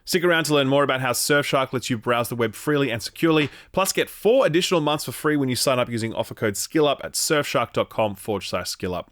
Stick around to learn more about how Surfshark lets you browse the web freely and securely, plus get 4 additional months for free when you sign up using offer code SKILLUP at surfshark.com/skillup.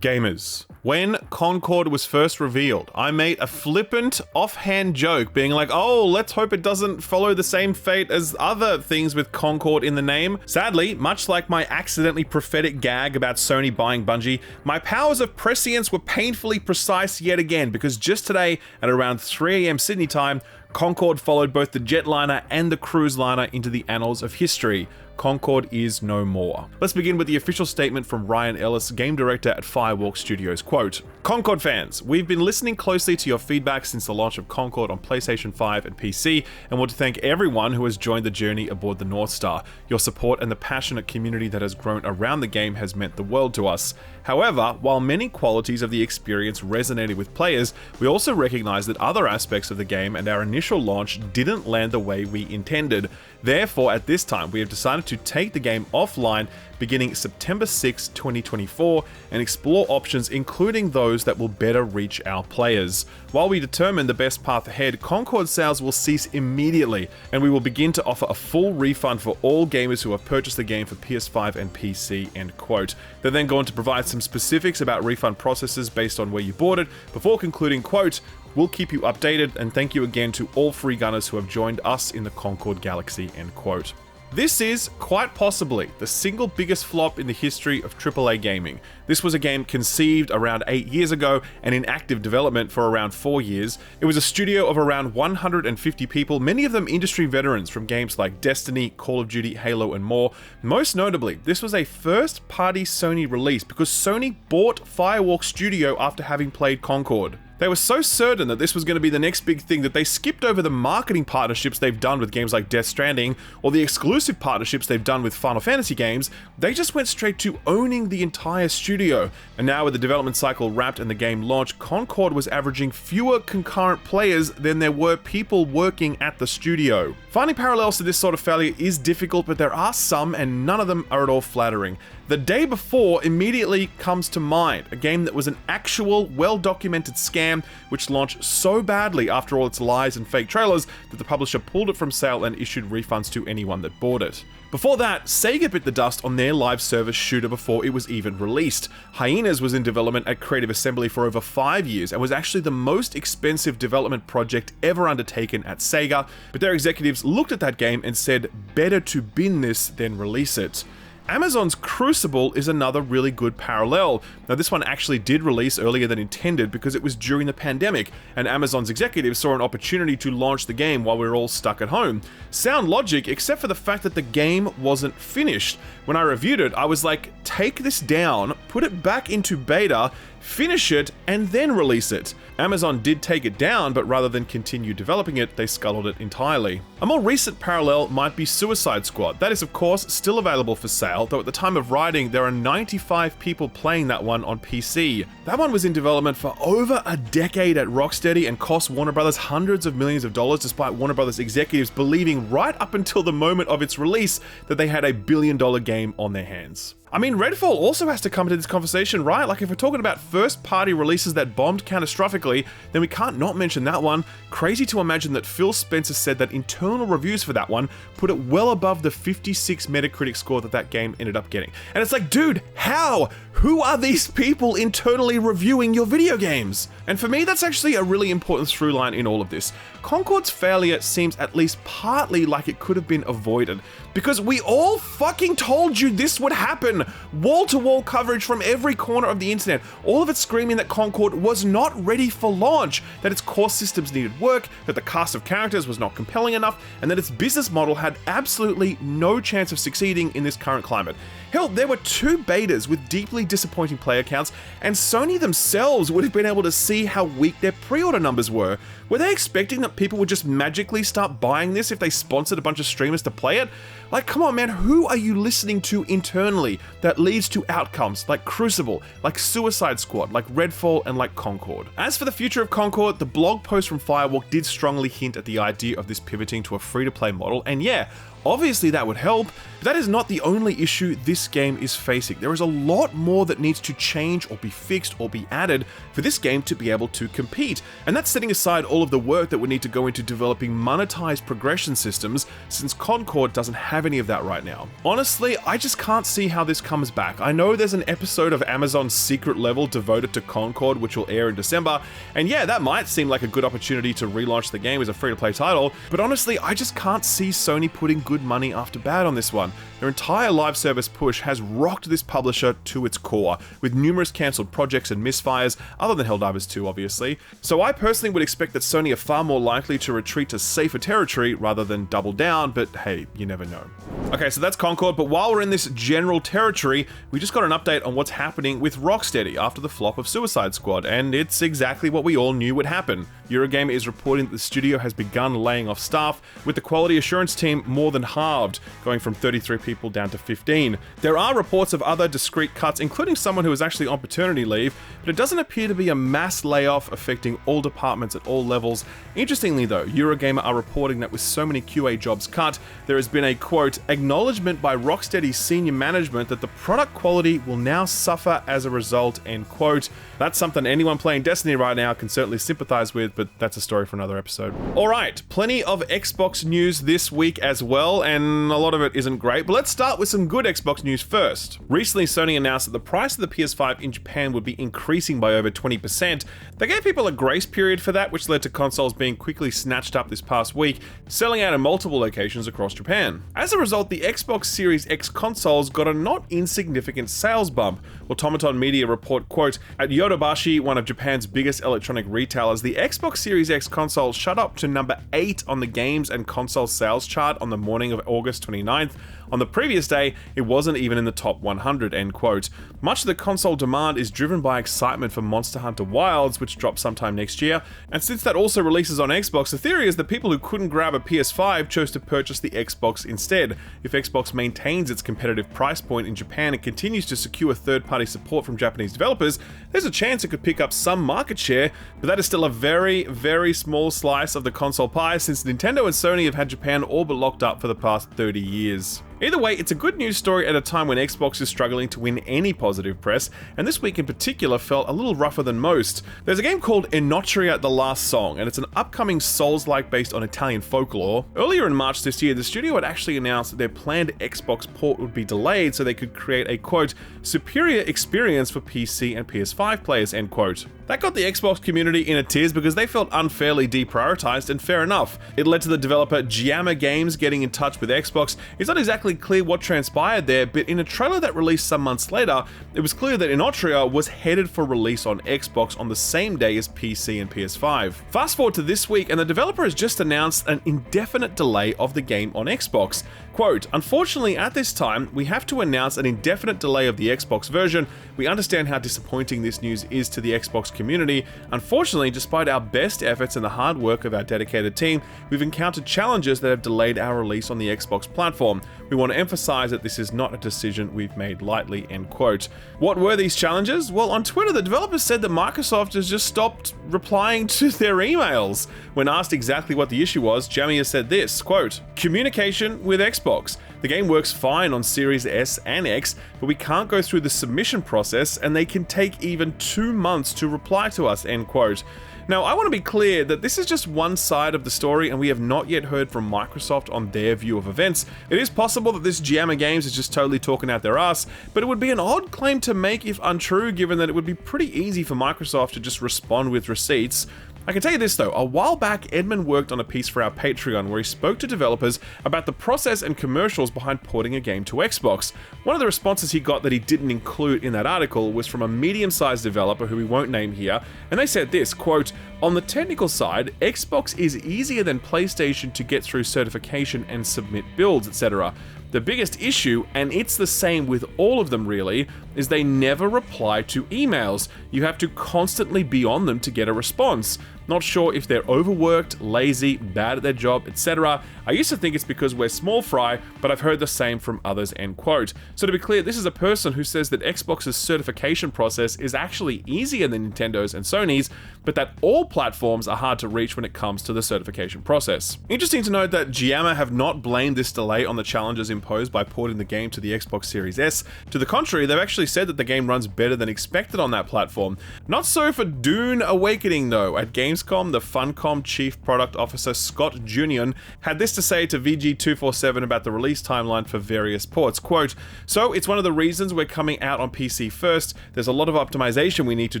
Gamers, when Concord was first revealed, I made a flippant, offhand joke being like, oh, let's hope it doesn't follow the same fate as other things with Concord in the name. Sadly, much like my accidentally prophetic gag about Sony buying Bungie, my powers of prescience were painfully precise yet again, because just today, at around 3 AM Sydney time, Concord followed both the jetliner and the cruise liner into the annals of history. Concord is no more. Let's begin with the official statement from Ryan Ellis, game director at Firewalk Studios. Quote, Concord fans, we've been listening closely to your feedback since the launch of Concord on PlayStation 5 and PC, and want to thank everyone who has joined the journey aboard the North Star. Your support and the passionate community that has grown around the game has meant the world to us. However, while many qualities of the experience resonated with players, we also recognize that other aspects of the game and our initial launch didn't land the way we intended. Therefore, at this time, we have decided to take the game offline beginning September 6, 2024, and explore options including those that will better reach our players. While we determine the best path ahead, Concord sales will cease immediately, and we will begin to offer a full refund for all gamers who have purchased the game for PS5 and PC, end quote. They're then going to provide some specifics about refund processes based on where you bought it, before concluding, quote, we'll keep you updated, and thank you again to all free gunners who have joined us in the Concord galaxy, end quote. This is, quite possibly, the single biggest flop in the history of AAA gaming. This was a game conceived around 8 years ago and in active development for around 4 years. It was a studio of around 150 people, many of them industry veterans from games like Destiny, Call of Duty, Halo, and more. Most notably, this was a first-party Sony release because Sony bought Firewalk Studio after having played Concord. They were so certain that this was going to be the next big thing that they skipped over the marketing partnerships they've done with games like Death Stranding or the exclusive partnerships they've done with Final Fantasy games. They just went straight to owning the entire studio. And now with the development cycle wrapped and the game launched, Concord was averaging fewer concurrent players than there were people working at the studio. Finding parallels to this sort of failure is difficult, but there are some, and none of them are at all flattering. The Day Before immediately comes to mind, a game that was an actual, well-documented scam which launched so badly after all its lies and fake trailers that the publisher pulled it from sale and issued refunds to anyone that bought it. Before that, Sega bit the dust on their live service shooter before it was even released. Hyenas was in development at Creative Assembly for over 5 years and was actually the most expensive development project ever undertaken at Sega, but their executives looked at that game and said, better to bin this than release it. Amazon's Crucible is another really good parallel. Now, this one actually did release earlier than intended because it was during the pandemic, and Amazon's executives saw an opportunity to launch the game while we were all stuck at home. Sound logic, except for the fact that the game wasn't finished. When I reviewed it, I was like, take this down, put it back into beta, finish it, and then release it. Amazon did take it down, but rather than continue developing it, they scuttled it entirely. A more recent parallel might be Suicide Squad. That is, of course, still available for sale, though at the time of writing, there are 95 people playing that one on PC. That one was in development for over a decade at Rocksteady and cost Warner Brothers hundreds of millions of dollars, despite Warner Brothers executives believing right up until the moment of its release that they had a billion-dollar game on their hands. I mean, Redfall also has to come into this conversation, right? Like, if we're talking about first-party releases that bombed catastrophically, then we can't not mention that one. Crazy to imagine that Phil Spencer said that internal reviews for that one put it well above the 56 Metacritic score that game ended up getting. And it's like, dude, how? Who are these people internally reviewing your video games? And for me, that's actually a really important through line in all of this. Concord's failure seems at least partly like it could have been avoided, because we all fucking told you this would happen. Wall-to-wall coverage from every corner of the internet, all of it screaming that Concord was not ready for launch, that its core systems needed work, that the cast of characters was not compelling enough, and that its business model had absolutely no chance of succeeding in this current climate. Hell, there were 2 betas with deeply disappointing player counts, and Sony themselves would have been able to see how weak their pre-order numbers were. Were they expecting that people would just magically start buying this if they sponsored a bunch of streamers to play it? Like, come on, man, who are you listening to internally? that leads to outcomes like Crucible, like Suicide Squad, like Redfall, and like Concord. As for the future of Concord, the blog post from Firewalk did strongly hint at the idea of this pivoting to a free-to-play model, and yeah, obviously that would help, but that is not the only issue this game is facing. There is a lot more that needs to change or be fixed or be added for this game to be able to compete, and that's setting aside all of the work that would need to go into developing monetized progression systems, since Concord doesn't have any of that right now. Honestly, I just can't see how this comes back. I know there's an episode of Amazon's Secret Level devoted to Concord which will air in December, and yeah, that might seem like a good opportunity to relaunch the game as a free-to-play title, but honestly, I just can't see Sony putting good money after bad on this one. Their entire live service push has rocked this publisher to its core, with numerous cancelled projects and misfires, other than Helldivers 2 obviously. So I personally would expect that Sony are far more likely to retreat to safer territory rather than double down, but hey, you never know. Okay, so that's Concord, but while we're in this general territory, we just got an update on what's happening with Rocksteady after the flop of Suicide Squad, and it's exactly what we all knew would happen. Eurogamer is reporting that the studio has begun laying off staff, with the quality assurance team more than halved, going from 33 people down to 15. There are reports of other discrete cuts, including someone who is actually on paternity leave, but it doesn't appear to be a mass layoff affecting all departments at all levels. Interestingly though, Eurogamer are reporting that with so many QA jobs cut, there has been a, quote, acknowledgement by Rocksteady's senior management that the product quality will now suffer as a result, end quote. That's something anyone playing Destiny right now can certainly sympathize with, but that's a story for another episode. Alright, plenty of Xbox news this week as well, and a lot of it isn't great, but let's start with some good Xbox news first. Recently, Sony announced that the price of the PS5 in Japan would be increasing by over 20%. They gave people a grace period for that, which led to consoles being quickly snatched up this past week, selling out in multiple locations across Japan. As a result, the Xbox Series X consoles got a not insignificant sales bump. Automaton Media report, quote, at Yodobashi, one of Japan's biggest electronic retailers, the Xbox Series X console shot up to number 8 on the games and console sales chart on the morning of August 29th. On the previous day, it wasn't even in the top 100, end quote. Much of the console demand is driven by excitement for Monster Hunter Wilds, which drops sometime next year, and since that also releases on Xbox, the theory is that people who couldn't grab a PS5 chose to purchase the Xbox instead. If Xbox maintains its competitive price point in Japan and continues to secure third-party support from Japanese developers, there's a chance it could pick up some market share, but that is still a very, very small slice of the console pie, since Nintendo and Sony have had Japan all but locked up for the past 30 years. Either way, it's a good news story at a time when Xbox is struggling to win any positive press, and this week in particular felt a little rougher than most. There's a game called Inotria: The Last Song, and it's an upcoming Souls-like based on Italian folklore. Earlier in March this year, the studio had actually announced that their planned Xbox port would be delayed so they could create a, quote, superior experience for PC and PS5 players, end quote. That got the Xbox community in a tears because they felt unfairly deprioritized, and fair enough. It led to the developer Giamma Games getting in touch with Xbox. It's not exactly clear what transpired there, but in a trailer that released some months later, it was clear that Inotria was headed for release on Xbox on the same day as PC and PS5. Fast forward to this week, and the developer has just announced an indefinite delay of the game on Xbox. Quote, unfortunately at this time, we have to announce an indefinite delay of the Xbox version. We understand how disappointing this news is to the Xbox community. Unfortunately, despite our best efforts and the hard work of our dedicated team, we've encountered challenges that have delayed our release on the Xbox platform. We want to emphasize that this is not a decision we've made lightly, end quote. What were these challenges? Well, on Twitter, the developers said that Microsoft has just stopped replying to their emails. When asked exactly what the issue was, Giamma said this, quote, communication with Xbox. The game works fine on Series S and X, but we can't go through the submission process and they can take even 2 months to reply to us, end quote. Now, I want to be clear that this is just one side of the story and we have not yet heard from Microsoft on their view of events. It is possible that this Giamma Games is just totally talking out their ass, but it would be an odd claim to make if untrue, given that it would be pretty easy for Microsoft to just respond with receipts. I can tell you this though, a while back Edmond worked on a piece for our Patreon where he spoke to developers about the process and commercials behind porting a game to Xbox. One of the responses he got that he didn't include in that article was from a medium-sized developer who we won't name here, and they said this, quote, on the technical side, Xbox is easier than PlayStation to get through certification and submit builds, etc. The biggest issue, and it's the same with all of them really, is they never reply to emails. You have to constantly be on them to get a response. Not sure if they're overworked, lazy, bad at their job, etc. I used to think it's because we're small fry, but I've heard the same from others, end quote. So to be clear, this is a person who says that Xbox's certification process is actually easier than Nintendo's and Sony's, but that all platforms are hard to reach when it comes to the certification process. Interesting to note that Giamma have not blamed this delay on the challenges imposed by porting the game to the Xbox Series S. To the contrary, they've actually said that the game runs better than expected on that platform. Not so for Dune Awakening though. At Gamescom, the Funcom Chief Product Officer Scott Junion had this to say to VG247 about the release timeline for various ports. Quote, "So it's one of the reasons we're coming out on PC first. There's a lot of optimization we need to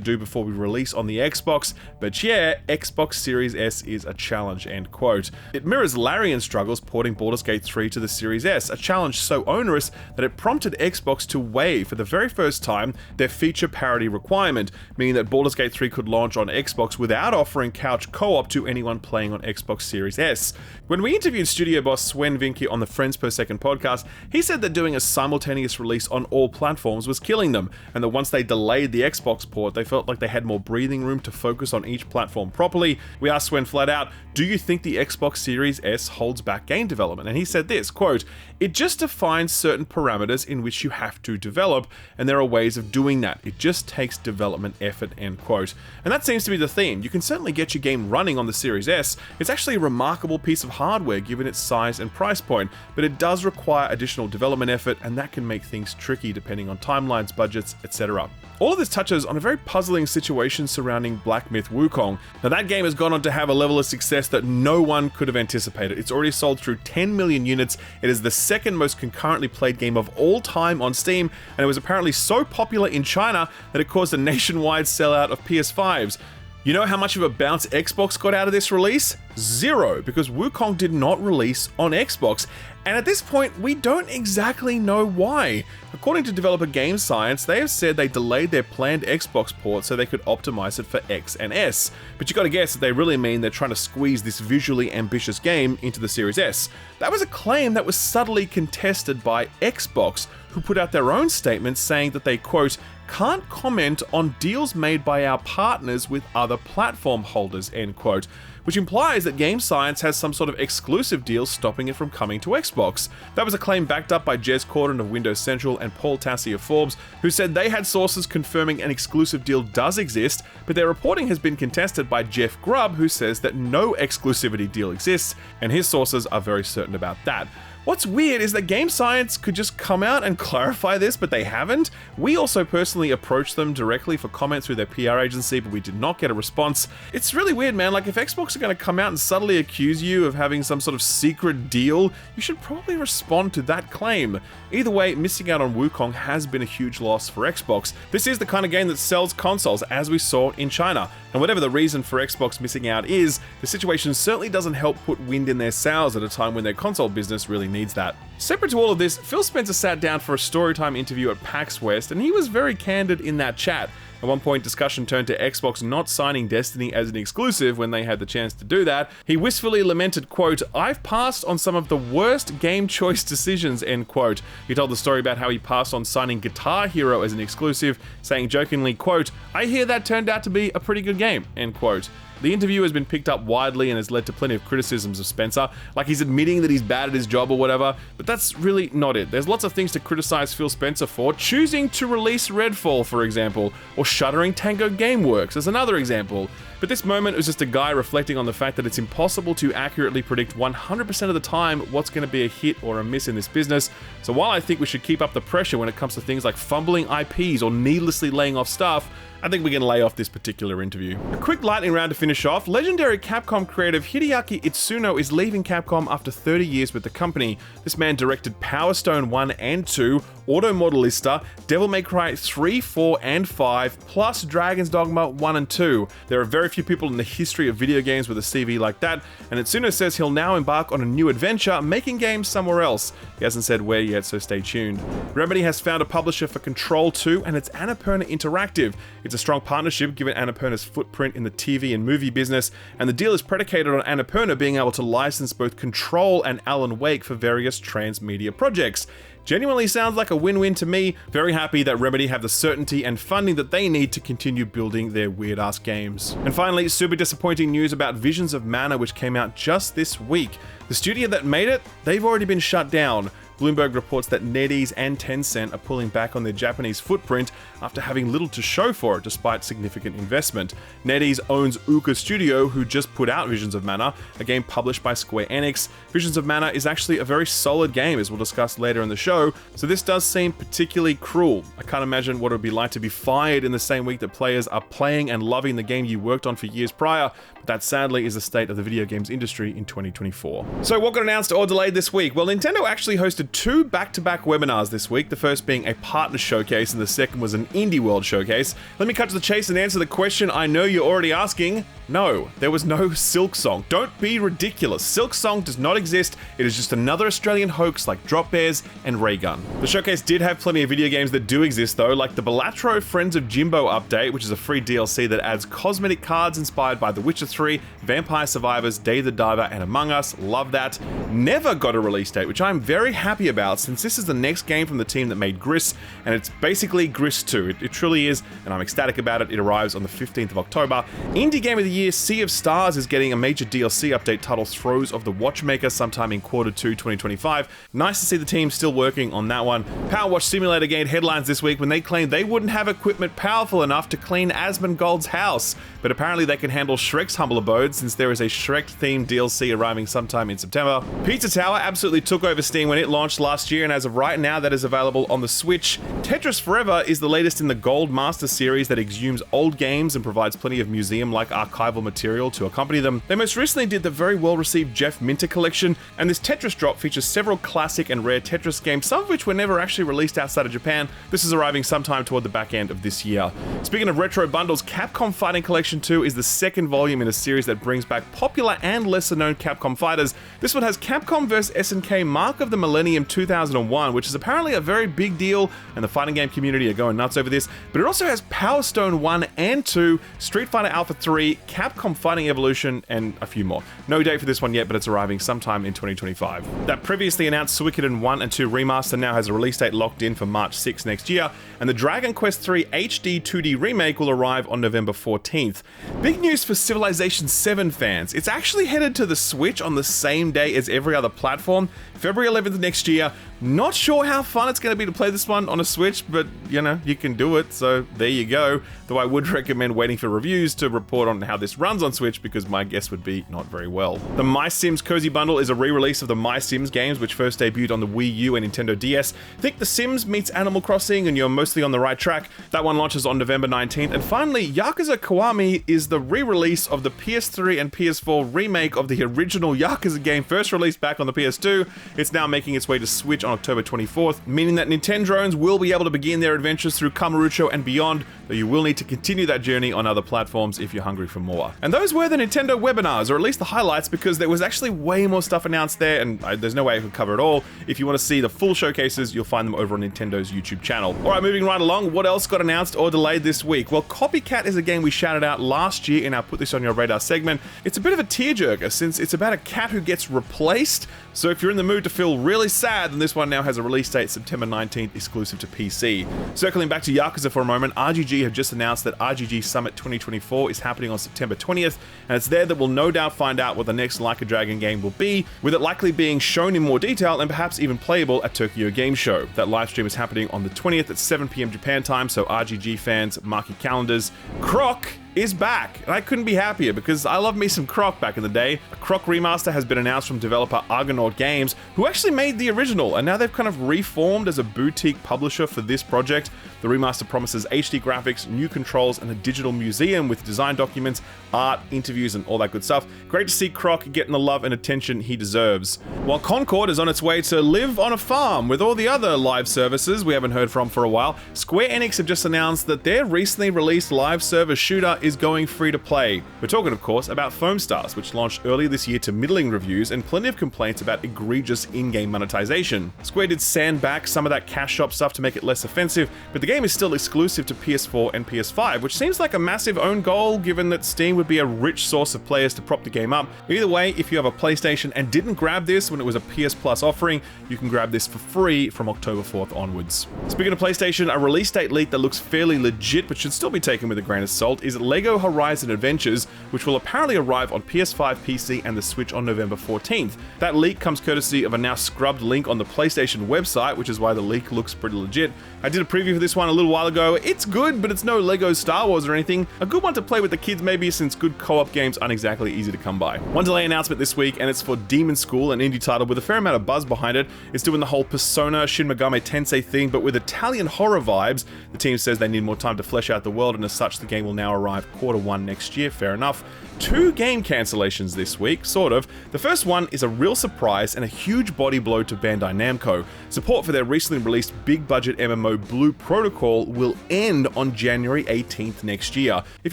do before we release on the Xbox, but yeah, Xbox Series S is a challenge," end quote. It mirrors Larian's struggles porting Baldur's Gate 3 to the Series S, a challenge so onerous that it prompted Xbox to waive for the very first time their feature parity requirement, meaning that Baldur's Gate 3 could launch on Xbox without offering couch co-op to anyone playing on Xbox Series S. When we interviewed studio boss Swen Vinke on the Friends Per Second podcast, he said that doing a simultaneous release on all platforms was killing them, and that once they delayed the Xbox port, they felt like they had more breathing room to focus on each platform properly. We asked Swen flat out, "Do you think the Xbox Series S holds back game development?" And he said this, quote, "It just defines certain parameters in which you have to develop, and there are ways of doing that. It just takes development effort," end quote. And that seems to be the theme. You can certainly get your game running on the Series S. It's actually a remarkable piece of hardware given its size and price point, but it does require additional development effort, and that can make things tricky depending on timelines, budgets, etc. All of this touches on a very puzzling situation surrounding Black Myth Wukong. Now that game has gone on to have a level of success that no one could have anticipated. It's already sold through 10 million units, it is the second most concurrently played game of all time on Steam, and it was apparently so popular in China that it caused a nationwide sellout of PS5s. You know how much of a bounce Xbox got out of this release? Zero, because Wukong did not release on Xbox. And at this point, we don't exactly know why. According to developer Game Science, they have said they delayed their planned Xbox port so they could optimize it for X and S. But you gotta guess that they really mean they're trying to squeeze this visually ambitious game into the Series S. That was a claim that was subtly contested by Xbox, who put out their own statement saying that they, quote, "can't comment on deals made by our partners with other platform holders," end quote, which implies that Game Science has some sort of exclusive deal stopping it from coming to Xbox. That was a claim backed up by Jez Corden of Windows Central and Paul Tassi of Forbes, who said they had sources confirming an exclusive deal does exist, but their reporting has been contested by Jeff Grubb, who says that no exclusivity deal exists, and his sources are very certain about that. What's weird is that Game Science could just come out and clarify this, but they haven't. We also personally approached them directly for comment through their PR agency, but we did not get a response. It's really weird, man. Like, if Xbox are going to come out and subtly accuse you of having some sort of secret deal, you should probably respond to that claim. Either way, missing out on Wukong has been a huge loss for Xbox. This is the kind of game that sells consoles, as we saw in China. And whatever the reason for Xbox missing out is, the situation certainly doesn't help put wind in their sails at a time when their console business really needs that. Separate to all of this, Phil Spencer sat down for a Storytime interview at PAX West, and he was very candid in that chat. At one point, discussion turned to Xbox not signing Destiny as an exclusive when they had the chance to do that. He wistfully lamented, quote, "I've passed on some of the worst game choice decisions," end quote. He told the story about how he passed on signing Guitar Hero as an exclusive, saying jokingly, quote, "I hear that turned out to be a pretty good game," end quote. The interview has been picked up widely and has led to plenty of criticisms of Spencer, like he's admitting that he's bad at his job or whatever, but that's really not it. There's lots of things to criticize Phil Spencer for, choosing to release Redfall, for example, or shuttering Tango Gameworks as another example. But this moment was just a guy reflecting on the fact that it's impossible to accurately predict 100% of the time what's going to be a hit or a miss in this business. So while I think we should keep up the pressure when it comes to things like fumbling IPs or needlessly laying off staff, I think we can lay off this particular interview. A quick lightning round to finish off. Legendary Capcom creative Hideaki Itsuno is leaving Capcom after 30 years with the company. This man directed Power Stone 1 and 2, Auto Modelista, Devil May Cry 3, 4, and 5, plus Dragon's Dogma 1 and 2. There are very few people in the history of video games with a CV like that, and Itsuno says he'll now embark on a new adventure, making games somewhere else. He hasn't said where yet, so stay tuned. Remedy has found a publisher for Control 2, and it's Annapurna Interactive. It's a strong partnership given Annapurna's footprint in the TV and movie business, and the deal is predicated on Annapurna being able to license both Control and Alan Wake for various transmedia projects. Genuinely sounds like a win-win to me. Very happy that Remedy have the certainty and funding that they need to continue building their weird-ass games. And finally, super disappointing news about Visions of Mana, which came out just this week. The studio that made it, they've already been shut down. Bloomberg reports that NetEase and Tencent are pulling back on their Japanese footprint after having little to show for it despite significant investment. NetEase owns Uka Studio, who just put out Visions of Mana, a game published by Square Enix. Visions of Mana is actually a very solid game, as we'll discuss later in the show, so this does seem particularly cruel. I can't imagine what it would be like to be fired in the same week that players are playing and loving the game you worked on for years prior, but that sadly is the state of the video games industry in 2024. So what got announced or delayed this week? Well, Nintendo actually hosted two back-to-back webinars this week, the first being a partner showcase and the second was an Indie World showcase. Let me cut to the chase and answer the question I know you're already asking. No, there was no Silk Song. Don't be ridiculous. Silk Song does not exist. It is just another Australian hoax like Drop Bears and Raygun. The showcase did have plenty of video games that do exist though, like the Balatro Friends of Jimbo update, which is a free DLC that adds cosmetic cards inspired by The Witcher 3, Vampire Survivors, Dave the Diver, and Among Us. Love that. Never got a release date, which I'm very happy about since this is the next game from the team that made Gris, and it's basically Gris 2. It truly is, and I'm ecstatic about it. It arrives on the 15th of October. Indie Game of the Year Sea of Stars is getting a major DLC update titled Throes of the Watchmaker sometime in Q2 2025. Nice to see the team still working on that one. Power Wash Simulator gained headlines this week when they claimed they wouldn't have equipment powerful enough to clean Asmongold's house, but apparently they can handle Shrek's humble abode since there is a Shrek-themed DLC arriving sometime in September. Pizza Tower absolutely took over Steam when it launched last year, and as of right now that is available on the Switch. Tetris Forever is the latest in the Gold Master series that exhumes old games and provides plenty of museum-like archival material to accompany them. They most recently did the very well-received Jeff Minter collection, and this Tetris drop features several classic and rare Tetris games, some of which were never actually released outside of Japan. This is arriving sometime toward the back end of this year. Speaking of retro bundles, Capcom Fighting Collection 2 is the second volume in a series that brings back popular and lesser-known Capcom fighters. This one has Capcom vs SNK Mark of the Millennium 2001, which is apparently a very big deal, and the fighting game community are going nuts over this, but it also has Power Stone 1 and 2, Street Fighter Alpha 3, Capcom Fighting Evolution, and a few more. No date for this one yet, but it's arriving sometime in 2025. That previously announced Suikoden 1 and 2 remaster now has a release date locked in for March 6 next year, and the Dragon Quest 3 HD 2D remake will arrive on November 14th. Big news for Civilization 7 fans. It's actually headed to the Switch on the same day as every other platform, February 11th next year. Not sure how fun it's going to be to play this one on a Switch, but you know, you can do it, so there you go. Though I would recommend waiting for reviews to report on how this runs on Switch, because my guess would be not very well. The My Sims Cozy Bundle is a re-release of the My Sims games, which first debuted on the Wii U and Nintendo DS. Think The Sims meets Animal Crossing, and you're mostly on the right track. That one launches on November 19th. And finally, Yakuza Kiwami is the re-release of the PS3 and PS4 remake of the original Yakuza game first released back on the PS2. It's now making its way to Switch on October 24th, meaning that Nintendrones will be able to begin their adventures through Kamurocho and beyond, though you will need to continue that journey on other platforms if you're hungry for more. And those were the Nintendo webinars, or at least the highlights, because there was actually way more stuff announced there, and there's no way I could cover it all. If you want to see the full showcases, you'll find them over on Nintendo's YouTube channel. Alright, moving right along, what else got announced or delayed this week? Well, Copycat is a game we shouted out last year in our Put This On Your Radar segment. It's a bit of a tearjerker since it's about a cat who gets replaced, so if you're in the mood to feel really sad, then this one now has a release date September 19th, exclusive to PC. Circling back to Yakuza for a moment, RGG have just announced that RGG Summit 2024 is happening on September 20th, and it's there that we'll no doubt find out what the next Like a Dragon game will be, with it likely being shown in more detail and perhaps even playable at Tokyo Game Show. That live stream is happening on the 20th at 7 PM Japan time, so RGG fans, mark your calendars. Croc is back, and I couldn't be happier because I love me some Croc back in the day. A Croc remaster has been announced from developer Argonaut Games, who actually made the original, and now they've kind of reformed as a boutique publisher for this project. The remaster promises HD graphics, new controls, and a digital museum with design documents, art, interviews, and all that good stuff. Great to see Croc getting the love and attention he deserves. While Concord is on its way to live on a farm with all the other live services we haven't heard from for a while, Square Enix have just announced that their recently released live service shooter is going free to play. We're talking, of course, about Foam Stars, which launched earlier this year to middling reviews and plenty of complaints about egregious in-game monetization. Square did sand back some of that cash shop stuff to make it less offensive, but the game is still exclusive to PS4 and PS5, which seems like a massive own goal given that Steam would be a rich source of players to prop the game up. Either way, if you have a PlayStation and didn't grab this when it was a PS Plus offering, you can grab this for free from October 4th onwards. Speaking of PlayStation, a release date leak that looks fairly legit but should still be taken with a grain of salt is LEGO Horizon Adventures, which will apparently arrive on PS5, PC, and the Switch on November 14th. That leak comes courtesy of a now scrubbed link on the PlayStation website, which is why the leak looks pretty legit. I did a preview for this one a little while ago. It's good, but it's no LEGO Star Wars or anything. A good one to play with the kids maybe, since good co-op games aren't exactly easy to come by. One delay announcement this week, and it's for Demon School, an indie title with a fair amount of buzz behind it. It's doing the whole Persona Shin Megami Tensei thing, but with Italian horror vibes. The team says they need more time to flesh out the world, and as such, the game will now arrive Q1 next year. Fair enough. 2 game cancellations this week, sort of. The first one is a real surprise and a huge body blow to Bandai Namco. Support for their recently released big budget MMO Blue Protocol will end on January 18th next year. If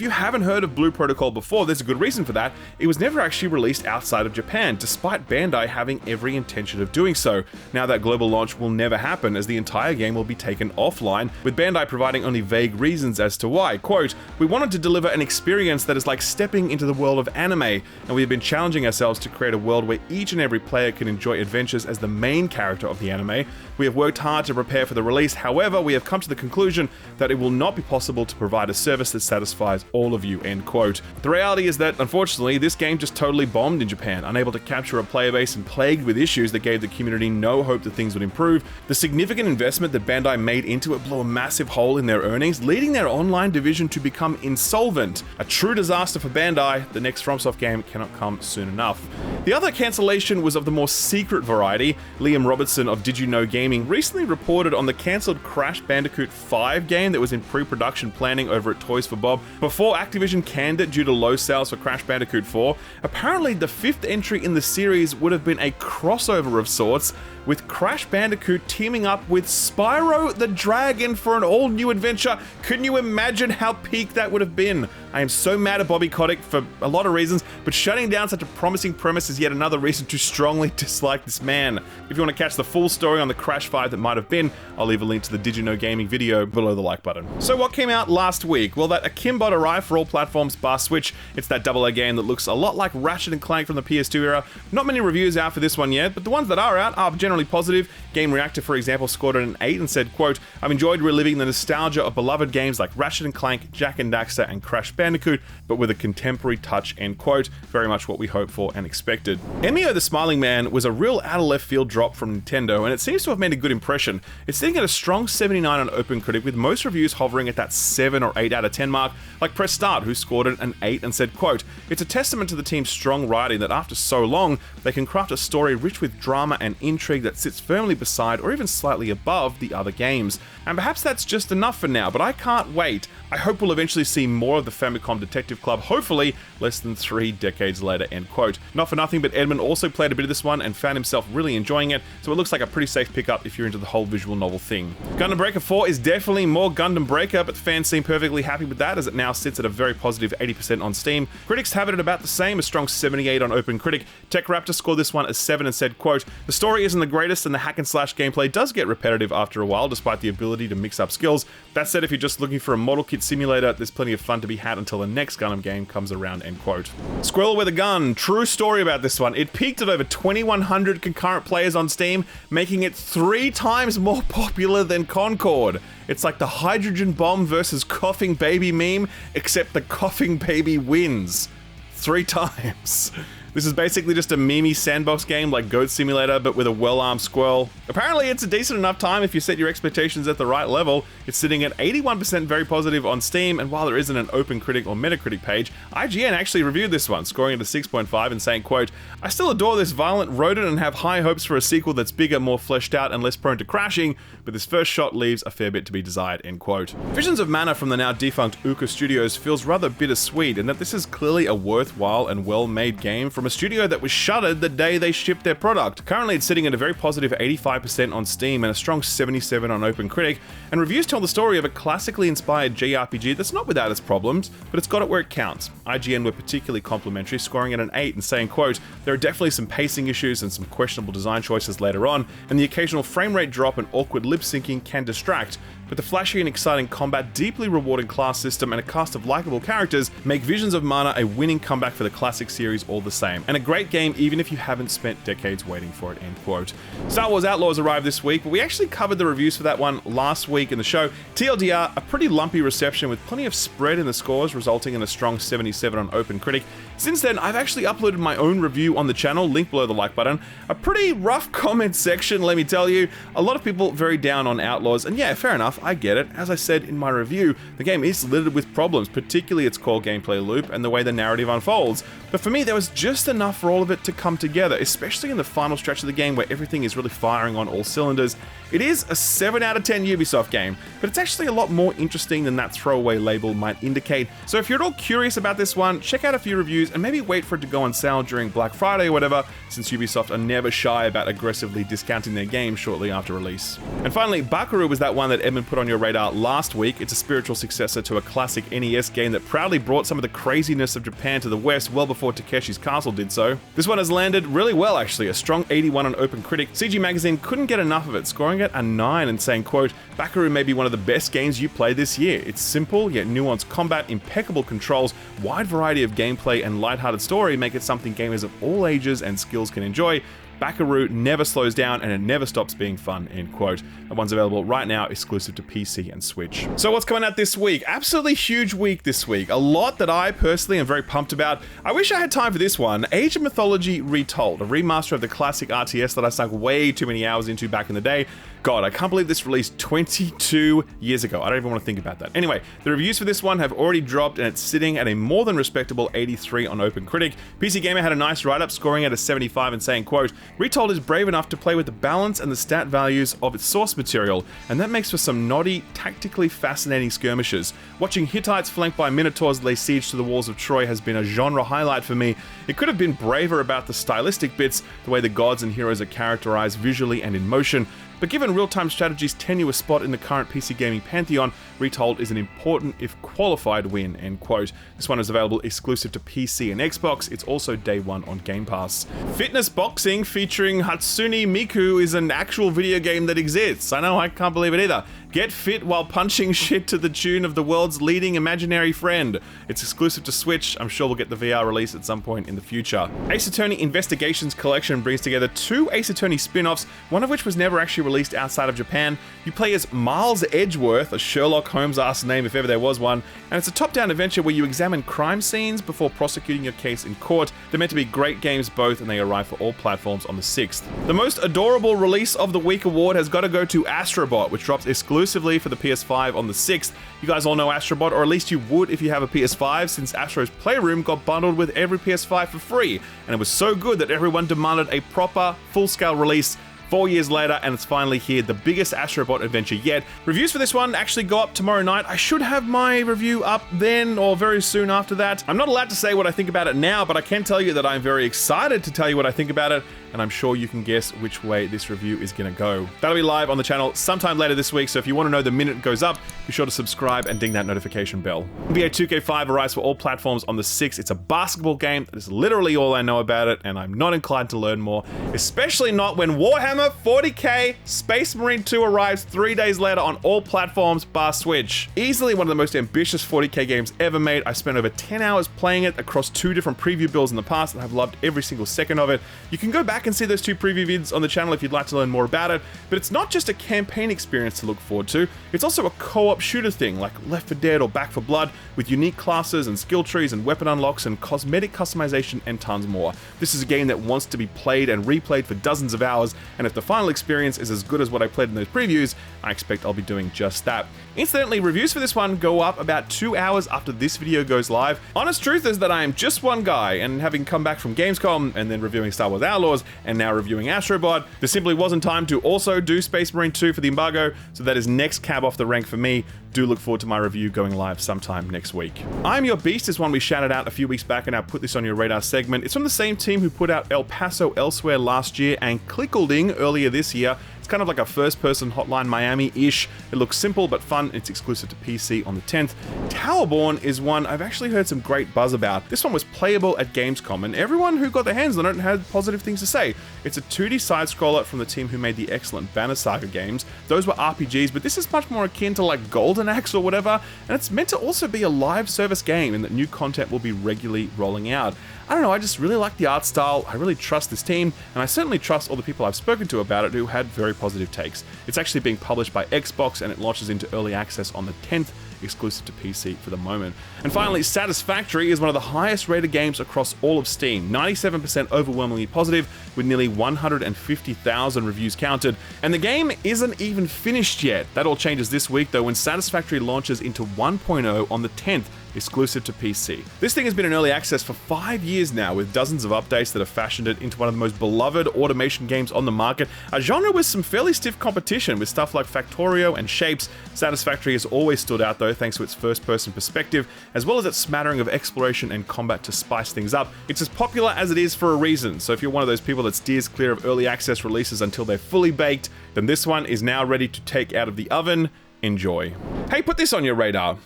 you haven't heard of Blue Protocol before, there's a good reason for that. It was never actually released outside of Japan, despite Bandai having every intention of doing so. Now that global launch will never happen, as the entire game will be taken offline, with Bandai providing only vague reasons as to why. Quote, "We wanted to deliver an experience that is like stepping into the world of anime, and we have been challenging ourselves to create a world where each and every player can enjoy adventures as the main character of the anime. We have worked hard to prepare for the release, however, we have come to the conclusion that it will not be possible to provide a service that satisfies all of you," end quote. The reality is that, unfortunately, this game just totally bombed in Japan, unable to capture a player base and plagued with issues that gave the community no hope that things would improve. The significant investment that Bandai made into it blew a massive hole in their earnings, leading their online division to become insolvent. A true disaster for Bandai. The next FromSoft game cannot come soon enough. The other cancellation was of the more secret variety. Liam Robertson of Did You Know Gaming recently reported on the cancelled Crash Bandicoot 5 game that was in pre-production planning over at Toys for Bob before Activision canned it due to low sales for Crash Bandicoot 4. Apparently, the 5th entry in the series would have been a crossover of sorts, with Crash Bandicoot teaming up with Spyro the Dragon for an all-new adventure. Can you imagine how peak that would have been? I am so mad at Bobby Kotick for a lot of reasons, but shutting down such a promising premise is yet another reason to strongly dislike this man. If you want to catch the full story on the Crash 5 that might have been, I'll leave a link to the Did You Know Gaming video below the like button. So what came out last week? Well, that Akimbot arrived for all platforms bar Switch. It's that AA game that looks a lot like Ratchet & Clank from the PS2 era. Not many reviews out for this one yet, but the ones that are out are generally positive. Game Reactor, for example, scored it an 8 and said, quote, "I've enjoyed reliving the nostalgia of beloved games like Ratchet & Clank, Jak and Daxter, and Crash Bandicoot, but with a contemporary touch," end quote. Very much what we hoped for and expected. Emio the Smiling Man was a real out-of-left field drop from Nintendo, and it seems to have made a good impression. It's sitting at a strong 79 on OpenCritic, with most reviews hovering at that 7 or 8 out of 10 mark, like Press Start, who scored it an 8 and said, quote, "It's a testament to the team's strong writing that after so long, they can craft a story rich with drama and intrigue that sits firmly beside or even slightly above the other games. And perhaps that's just enough for now, but I can't wait. I hope we'll eventually see more of the Famicom Detective Club, hopefully less than 3 decades later," end quote. Not for nothing, but Edmond also played a bit of this one and found himself really enjoying it, so it looks like a pretty safe pickup if you're into the whole visual novel thing. Gundam Breaker 4 is definitely more Gundam Breaker, but the fans seem perfectly happy with that, as it now sits at a very positive 80% on Steam. Critics have it at about the same, a strong 78 on OpenCritic. TechRaptor scored this one as 7 and said, quote, "The story isn't the greatest and the hack and slash gameplay does get repetitive after a while, despite the ability to mix up skills. That said, if you're just looking for a model kit simulator, there's plenty of fun to be had until the next Gundam game comes around," end quote. Squirrel with a Gun. True story about this one. It peaked at over 2,100 concurrent players on Steam, making it 3 times more popular than Concord. It's like the hydrogen bomb versus coughing baby meme, except the coughing baby wins. 3 times. This is basically just a memey sandbox game like Goat Simulator, but with a well-armed squirrel. Apparently, it's a decent enough time if you set your expectations at the right level. It's sitting at 81% very positive on Steam, and while there isn't an OpenCritic or Metacritic page, IGN actually reviewed this one, scoring it a 6.5 and saying, quote, "I still adore this violent rodent and have high hopes for a sequel that's bigger, more fleshed out, and less prone to crashing, but this first shot leaves a fair bit to be desired," end quote. Visions of Mana from the now defunct Uka Studios feels rather bittersweet in that this is clearly a worthwhile and well-made game from from a studio that was shuttered the day they shipped their product. Currently, it's sitting at a very positive 85% on Steam and a strong 77 on OpenCritic, and reviews tell the story of a classically inspired JRPG that's not without its problems, but it's got it where it counts. IGN were particularly complimentary, scoring it an 8 and saying, quote, "There are definitely some pacing issues and some questionable design choices later on, and the occasional frame rate drop and awkward lip syncing can distract, but the flashy and exciting combat, deeply rewarding class system, and a cast of likable characters make Visions of Mana a winning comeback for the classic series all the same, and a great game even if you haven't spent decades waiting for it," end quote. Star Wars Outlaws arrived this week, but we actually covered the reviews for that one last week in the show. TLDR, a pretty lumpy reception with plenty of spread in the scores, resulting in a strong 77 on OpenCritic. Since then, I've actually uploaded my own review on the channel, link below the like button. A pretty rough comment section, let me tell you. A lot of people very down on Outlaws, and yeah, fair enough, I get it. As I said in my review, the game is littered with problems, particularly its core gameplay loop and the way the narrative unfolds. But for me, there was just enough for all of it to come together, especially in the final stretch of the game where everything is really firing on all cylinders. It is a 7 out of 10 Ubisoft game, but it's actually a lot more interesting than that throwaway label might indicate. So if you're at all curious about this one, check out a few reviews and maybe wait for it to go on sale during Black Friday or whatever, since Ubisoft are never shy about aggressively discounting their games shortly after release. And finally, Bakaru was that one that Edmond put on your radar last week. It's a spiritual successor to a classic NES game that proudly brought some of the craziness of Japan to the West well before Takeshi's Castle did so. This one has landed really well, actually, a strong 81 on OpenCritic. CG Magazine couldn't get enough of it, scoring it a 9 and saying, quote, "Bakaru may be one of the best games you played this year. It's simple yet nuanced combat, impeccable controls, wide variety of gameplay, and lighthearted story make it something gamers of all ages and skills can enjoy. Bakaru never slows down and it never stops being fun," end quote. That one's available right now, exclusive to PC and Switch. So what's coming out this week? Absolutely huge week this week. A lot that I personally am very pumped about. I wish I had time for this one. Age of Mythology Retold, a remaster of the classic RTS that I sunk way too many hours into back in the day. God, I can't believe this released 22 years ago. I don't even want to think about that. Anyway, the reviews for this one have already dropped and it's sitting at a more than respectable 83 on OpenCritic. PC Gamer had a nice write-up, scoring at a 75 and saying, quote, "Retold is brave enough to play with the balance and the stat values of its source material, and that makes for some naughty, tactically fascinating skirmishes. Watching Hittites flanked by Minotaurs lay siege to the walls of Troy has been a genre highlight for me. It could have been braver about the stylistic bits, the way the gods and heroes are characterized visually and in motion, but given real-time strategy's tenuous spot in the current PC gaming pantheon, Retold is an important, if qualified, win," end quote. This one is available exclusive to PC and Xbox. It's also day one on Game Pass. Fitness Boxing featuring Hatsune Miku is an actual video game that exists. I know, I can't believe it either. Get fit while punching shit to the tune of the world's leading imaginary friend. It's exclusive to Switch. I'm sure we'll get the VR release at some point in the future. Ace Attorney Investigations Collection brings together 2 Ace Attorney spin-offs, one of which was never actually released outside of Japan. You play as Miles Edgeworth, a Sherlock Holmes-ass name if ever there was one, and it's a top-down adventure where you examine crime scenes before prosecuting your case in court. They're meant to be great games both, and they arrive for all platforms on the 6th. The most adorable release of the week award has got to go to Astrobot, which drops exclusively for the PS5 on the 6th. You guys all know Astrobot, or at least you would if you have a PS5, since Astro's Playroom got bundled with every PS5 for free, and it was so good that everyone demanded a proper, full-scale release 4 years later, and it's finally here, the biggest Astrobot adventure yet. Reviews for this one actually go up tomorrow night. I should have my review up then or very soon after that. I'm not allowed to say what I think about it now, but I can tell you that I'm very excited to tell you what I think about it, and I'm sure you can guess which way this review is going to go. That'll be live on the channel sometime later this week, so if you want to know the minute it goes up, be sure to subscribe and ding that notification bell. NBA 2K5 arrives for all platforms on the 6th. It's a basketball game. That is literally all I know about it, and I'm not inclined to learn more, especially not when Warhammer 40k Space Marine 2 arrives 3 days later on all platforms bar Switch. Easily one of the most ambitious 40k games ever made. I spent over 10 hours playing it across 2 different preview builds in the past, and I've loved every single second of it. You can go back and see those 2 preview vids on the channel if you'd like to learn more about it, but it's not just a campaign experience to look forward to, it's also a co-op shooter thing like Left 4 Dead or Back 4 Blood, with unique classes and skill trees and weapon unlocks and cosmetic customization and tons more. This is a game that wants to be played and replayed for dozens of hours, and it's if the final experience is as good as what I played in those previews, I expect I'll be doing just that. Incidentally, reviews for this one go up about 2 hours after this video goes live. Honest truth is that I am just one guy, and having come back from Gamescom and then reviewing Star Wars Outlaws and now reviewing Astrobot, there simply wasn't time to also do Space Marine 2 for the embargo, so that is next cab off the rank for me. Do look forward to my review going live sometime next week. I'm Your Beast is one we shouted out a few weeks back in our Put This On Your Radar segment. It's from the same team who put out El Paso Elsewhere last year and Clickleding earlier this year. It's kind of like a first-person Hotline Miami-ish. It looks simple but fun. It's exclusive to PC on the 10th. Towerborn is one I've actually heard some great buzz about. This one was playable at Gamescom, and everyone who got their hands on it had positive things to say. It's a 2D side-scroller from the team who made the excellent Banner Saga games. Those were RPGs, but this is much more akin to like Golden Axe or whatever, and it's meant to also be a live service game and that new content will be regularly rolling out. I don't know, I just really like the art style, I really trust this team, and I certainly trust all the people I've spoken to about it who had very positive takes. It's actually being published by Xbox and it launches into early access on the 10th, exclusive to PC for the moment. And finally, Satisfactory is one of the highest rated games across all of Steam, 97% overwhelmingly positive with nearly 150,000 reviews counted. And the game isn't even finished yet. That all changes this week though when Satisfactory launches into 1.0 on the 10th, exclusive to PC. This thing has been in early access for 5 years now, with dozens of updates that have fashioned it into one of the most beloved automation games on the market, a genre with some fairly stiff competition with stuff like Factorio and Shapes. Satisfactory has always stood out though thanks to its first-person perspective, as well as its smattering of exploration and combat to spice things up. It's as popular as it is for a reason, so if you're one of those people that steers clear of early access releases until they're fully baked, then this one is now ready to take out of the oven. Enjoy. Hey, put this on your radar.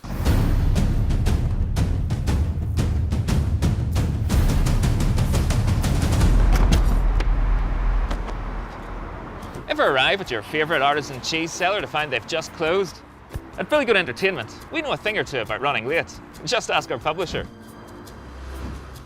Ever arrive at your favourite artisan cheese seller to find they've just closed? At Really Good Entertainment, we know a thing or two about running late. Just ask our publisher.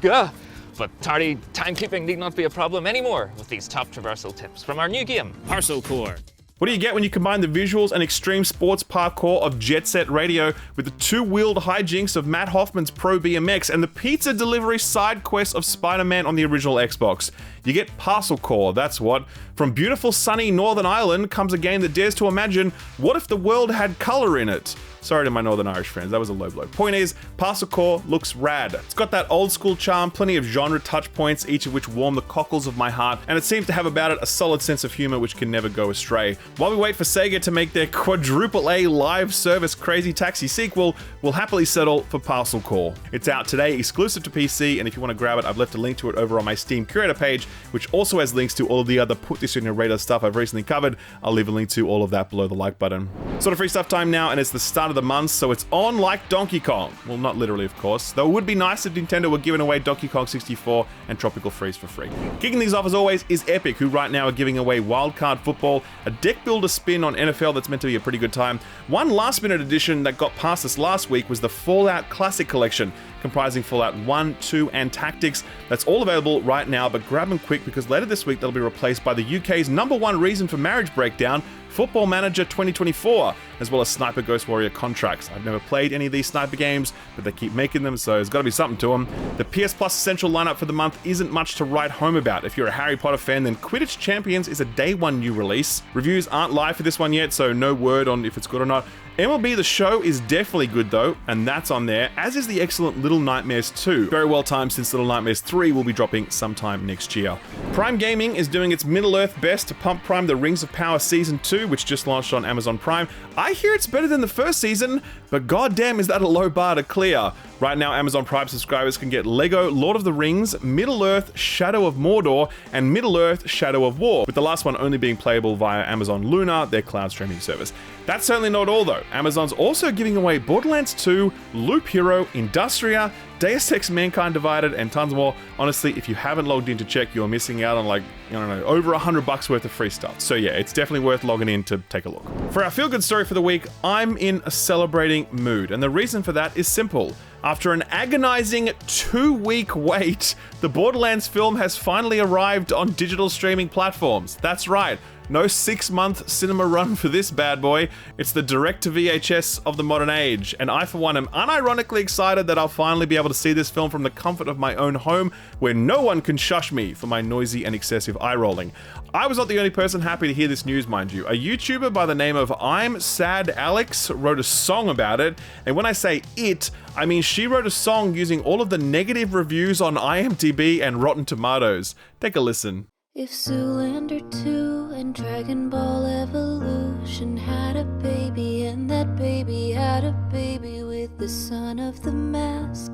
Gah! But tardy timekeeping need not be a problem anymore with these top traversal tips from our new game, Parcel Corp. What do you get when you combine the visuals and extreme sports parkour of Jet Set Radio with the two-wheeled hijinks of Matt Hoffman's Pro BMX and the pizza delivery side quest of Spider-Man on the original Xbox? You get Parcel Corp, that's what. From beautiful sunny Northern Ireland comes a game that dares to imagine, what if the world had colour in it? Sorry to my Northern Irish friends, that was a low blow. Point is, Parcel Corp looks rad. It's got that old school charm, plenty of genre touch points, each of which warm the cockles of my heart, and it seems to have about it a solid sense of humor which can never go astray. While we wait for Sega to make their quadruple A live service Crazy Taxi sequel, we'll happily settle for Parcel Corp. It's out today, exclusive to PC, and if you want to grab it, I've left a link to it over on my Steam Curator page, which also has links to all of the other Put This On Your Radar stuff I've recently covered. I'll leave a link to all of that below the like button. Sort of free stuff time now, and it's the start of the month, so it's on like Donkey Kong. Well, not literally, of course, though it would be nice if Nintendo were giving away Donkey Kong 64 and Tropical Freeze for free. Kicking these off as always is Epic, who right now are giving away Wildcard Football, a deck builder spin on NFL that's meant to be a pretty good time. One last minute edition that got past us last week was the Fallout Classic Collection, comprising Fallout 1, 2, and Tactics. That's all available right now, but grab them quick because later this week they'll be replaced by the UK's #1 reason for marriage breakdown, Football Manager 2024, as well as Sniper Ghost Warrior Contracts. I've never played any of these sniper games, but they keep making them, so there's got to be something to them. The PS Plus Essential lineup for the month isn't much to write home about. If you're a Harry Potter fan, then Quidditch Champions is a day one new release. Reviews aren't live for this one yet, so no word on if it's good or not. MLB The Show is definitely good though, and that's on there, as is the excellent Little Nightmares 2. Very well timed since Little Nightmares 3 will be dropping sometime next year. Prime Gaming is doing its Middle-earth best to pump prime the Rings of Power Season 2, which just launched on Amazon Prime. I hear it's better than the first season, but goddamn is that a low bar to clear. Right now, Amazon Prime subscribers can get Lego Lord of the Rings, Middle-earth Shadow of Mordor, and Middle-earth Shadow of War, with the last one only being playable via Amazon Luna, their cloud streaming service. That's certainly not all though. Amazon's also giving away Borderlands 2, Loop Hero, Industria, Deus Ex Mankind Divided, and tons more. Honestly, if you haven't logged in to check, you're missing out on like, I don't know, over $100 worth of free stuff. So yeah, it's definitely worth logging in to take a look. For our feel-good story for the week, I'm in a celebrating mood, and the reason for that is simple. After an agonizing 2-week wait, the Borderlands film has finally arrived on digital streaming platforms. That's right. No 6-month cinema run for this bad boy. It's the direct to VHS of the modern age. And I, for one, am unironically excited that I'll finally be able to see this film from the comfort of my own home, where no one can shush me for my noisy and excessive eye rolling. I was not the only person happy to hear this news, mind you. A YouTuber by the name of I'm Sad Alex wrote a song about it. And when I say it, I mean she wrote a song using all of the negative reviews on IMDb and Rotten Tomatoes. Take a listen. If Zoolander 2 and Dragon Ball Evolution had a baby, and that baby had a baby with the son of the mask,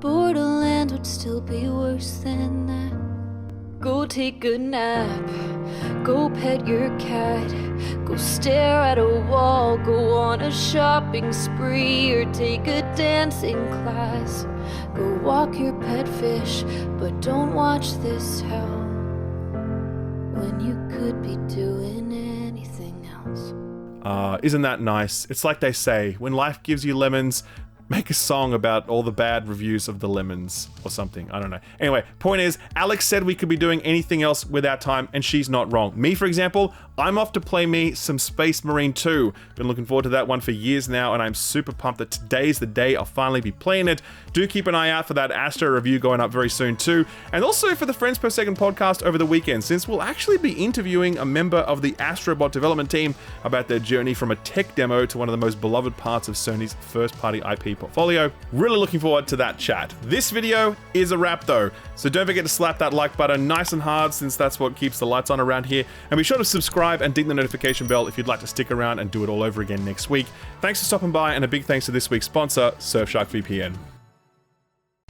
Borderlands would still be worse than that. Go take a nap, go pet your cat, go stare at a wall, go on a shopping spree, or take a dancing class. Go walk your pet fish, but don't watch this hell, when you could be doing anything else. Isn't that nice? It's like they say, when life gives you lemons, make a song about all the bad reviews of the lemons or something. I don't know. Anyway, point is, Alex said we could be doing anything else with our time, and she's not wrong. Me, for example, I'm off to play me some Space Marine 2. Been looking forward to that one for years now, and I'm super pumped that today's the day I'll finally be playing it. Do keep an eye out for that Astro review going up very soon too, and also for the Friends Per Second podcast over the weekend, since we'll actually be interviewing a member of the Astrobot development team about their journey from a tech demo to one of the most beloved parts of Sony's first-party IP portfolio. Really looking forward to that chat. This video is a wrap though, so don't forget to slap that like button nice and hard, since that's what keeps the lights on around here, and be sure to subscribe and ding the notification bell if you'd like to stick around and do it all over again next week. Thanks for stopping by, and a big thanks to this week's sponsor, Surfshark VPN.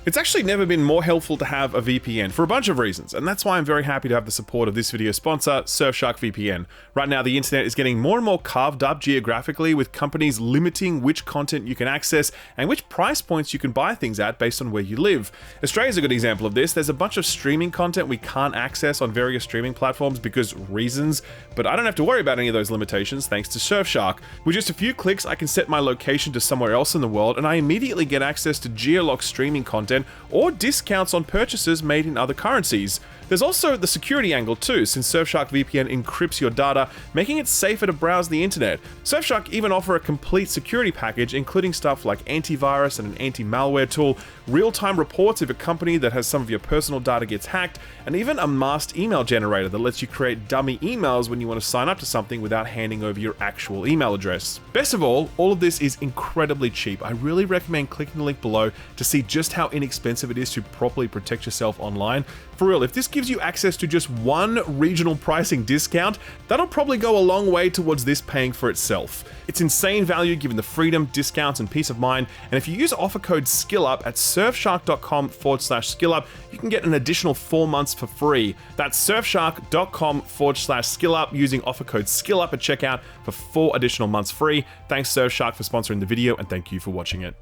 It's actually never been more helpful to have a VPN for a bunch of reasons, and that's why I'm very happy to have the support of this video sponsor, Surfshark VPN. Right now, the internet is getting more and more carved up geographically, with companies limiting which content you can access and which price points you can buy things at based on where you live. Australia's a good example of this. There's a bunch of streaming content we can't access on various streaming platforms because reasons, but I don't have to worry about any of those limitations thanks to Surfshark. With just a few clicks, I can set my location to somewhere else in the world, and I immediately get access to geolocked streaming content or discounts on purchases made in other currencies. There's also the security angle too, since Surfshark VPN encrypts your data, making it safer to browse the internet. Surfshark even offer a complete security package, including stuff like antivirus and an anti-malware tool, real-time reports if a company that has some of your personal data gets hacked, and even a masked email generator that lets you create dummy emails when you want to sign up to something without handing over your actual email address. Best of all of this is incredibly cheap. I really recommend clicking the link below to see just how inexpensive it is to properly protect yourself online. For real, if this gives you access to just one regional pricing discount, that'll probably go a long way towards this paying for itself. It's insane value given the freedom, discounts, and peace of mind, and if you use offer code SKILLUP at surfshark.com/skillup, you can get an additional 4 months for free. That's surfshark.com/skillup using offer code SKILLUP at checkout for 4 additional months free. Thanks Surfshark for sponsoring the video, and thank you for watching it.